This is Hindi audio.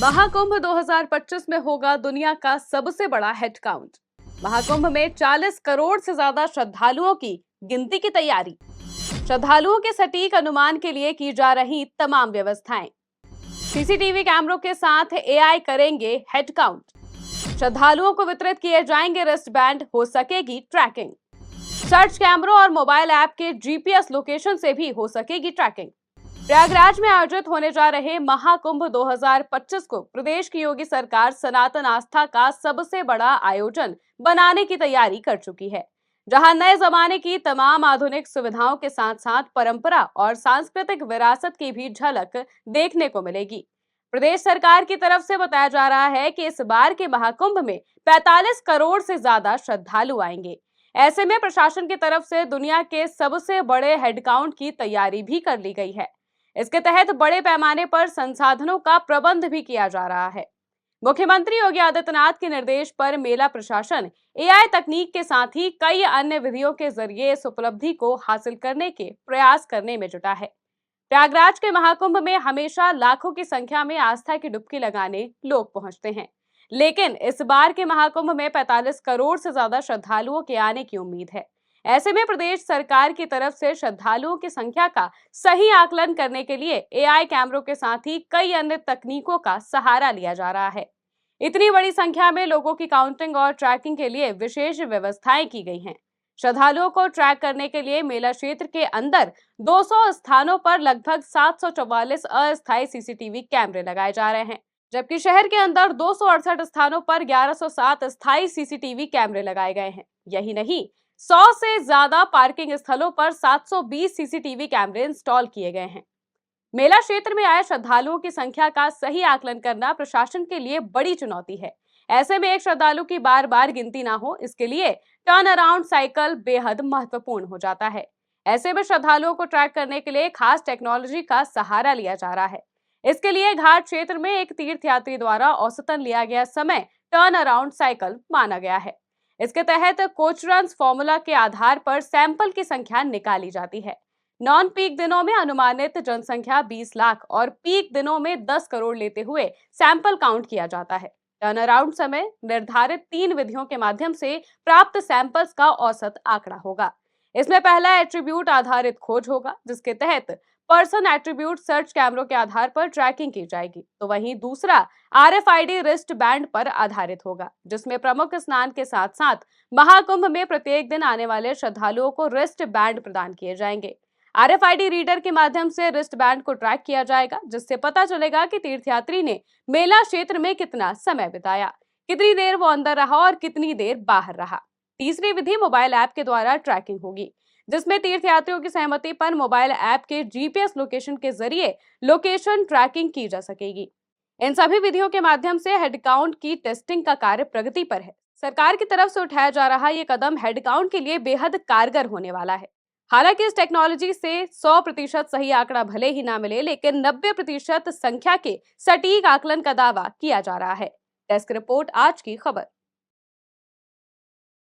महाकुंभ 2025 में होगा दुनिया का सबसे बड़ा हेड काउंट। महाकुंभ में 40 करोड़ से ज्यादा श्रद्धालुओं की गिनती की तैयारी। श्रद्धालुओं के सटीक अनुमान के लिए की जा रही तमाम व्यवस्थाएं। सीसीटीवी कैमरों के साथ एआई करेंगे हेड काउंट। श्रद्धालुओं को वितरित किए जाएंगे रिस्ट बैंड, हो सकेगी ट्रैकिंग। सर्च कैमरों और मोबाइल ऐप के जीपीएस लोकेशन से भी हो सकेगी ट्रैकिंग। प्रयागराज में आयोजित होने जा रहे महाकुंभ 2025 को प्रदेश की योगी सरकार सनातन आस्था का सबसे बड़ा आयोजन बनाने की तैयारी कर चुकी है, जहां नए जमाने की तमाम आधुनिक सुविधाओं के साथ साथ परंपरा और सांस्कृतिक विरासत की भी झलक देखने को मिलेगी। प्रदेश सरकार की तरफ से बताया जा रहा है कि इस बार के महाकुंभ में 45 करोड़ से ज्यादा श्रद्धालु आएंगे। ऐसे में प्रशासन की तरफ से दुनिया के सबसे बड़े हेड काउंट की तैयारी भी कर ली गई है। इसके तहत बड़े पैमाने पर संसाधनों का प्रबंध भी किया जा रहा है। मुख्यमंत्री योगी आदित्यनाथ के निर्देश पर मेला प्रशासन एआई तकनीक के साथ ही कई अन्य विधियों के जरिए इस उपलब्धि को हासिल करने के प्रयास करने में जुटा है। प्रयागराज के महाकुंभ में हमेशा लाखों की संख्या में आस्था की डुबकी लगाने लोग पहुंचते हैं, लेकिन इस बार के महाकुंभ में 45 करोड़ से ज्यादा श्रद्धालुओं के आने की उम्मीद है। ऐसे में प्रदेश सरकार की तरफ से श्रद्धालुओं की संख्या का सही आकलन करने के लिए एआई कैमरों के साथ ही कई अन्य तकनीकों का सहारा लिया जा रहा है। इतनी बड़ी संख्या में लोगों की काउंटिंग और ट्रैकिंग के लिए विशेष व्यवस्थाएं की गई हैं। श्रद्धालुओं को ट्रैक करने के लिए मेला क्षेत्र के अंदर 200 स्थानों पर लगभग 744 अस्थायी सीसीटीवी कैमरे लगाए जा रहे हैं, जबकि शहर के अंदर 268 स्थानों पर 1107 स्थायी सीसीटीवी कैमरे लगाए गए हैं। यही नहीं, 100 से ज्यादा पार्किंग स्थलों पर 720 सीसीटीवी कैमरे इंस्टॉल किए गए हैं। मेला क्षेत्र में आए श्रद्धालुओं की संख्या का सही आकलन करना प्रशासन के लिए बड़ी चुनौती है। ऐसे में एक श्रद्धालु की बार बार गिनती ना हो, इसके लिए टर्न अराउंड साइकिल बेहद महत्वपूर्ण हो जाता है। ऐसे में श्रद्धालुओं को ट्रैक करने के लिए खास टेक्नोलॉजी का सहारा लिया जा रहा है। इसके लिए घाट क्षेत्र में एक तीर्थयात्री द्वारा औसतन लिया गया समय टर्न अराउंड साइकिल माना गया है। इसके तहत कोचरन्स फॉर्मूला के आधार पर सैंपल की संख्या निकाली जाती है। नॉन पीक दिनों में अनुमानित जनसंख्या 20 लाख और पीक दिनों में 10 करोड़ लेते हुए सैंपल काउंट किया जाता है। टर्न अराउंड समय निर्धारित 3 विधियों के माध्यम से प्राप्त सैंपल्स का औसत आंकड़ा होगा। इसमें पहला एट्रीब्यूट आधारित खोज होगा, जिसके तहत पर्सन एट्रीब्यूट सर्च कैमरों के आधार पर ट्रैकिंग की जाएगी, तो वहीं दूसरा आरएफआईडी रिस्ट बैंड पर आधारित होगा, जिसमें प्रमुख स्नान के साथ साथ महाकुंभ में प्रत्येक दिन आने वाले श्रद्धालुओं को रिस्ट बैंड प्रदान किए जाएंगे। आरएफआईडी रीडर के माध्यम से रिस्ट बैंड को ट्रैक किया जाएगा, जिससे पता चलेगा कि तीर्थयात्री ने मेला क्षेत्र में कितना समय बिताया, कितनी देर वो अंदर रहा और कितनी देर बाहर रहा। तीसरी विधि मोबाइल ऐप के द्वारा ट्रैकिंग होगी, जिसमें तीर्थयात्रियों की सहमति पर मोबाइल ऐप के जीपीएस लोकेशन के जरिए लोकेशन ट्रैकिंग की जा सकेगी। इन सभी विधियों के माध्यम से हेड काउंट की टेस्टिंग का कार्य प्रगति पर है। सरकार की तरफ से उठाया जा रहा ये कदम हेड काउंट के लिए बेहद कारगर होने वाला है। हालांकि इस टेक्नोलॉजी से 100% सही आंकड़ा भले ही ना मिले, लेकिन 90% संख्या के सटीक आकलन का दावा किया जा रहा है। डेस्क रिपोर्ट, आज की खबर।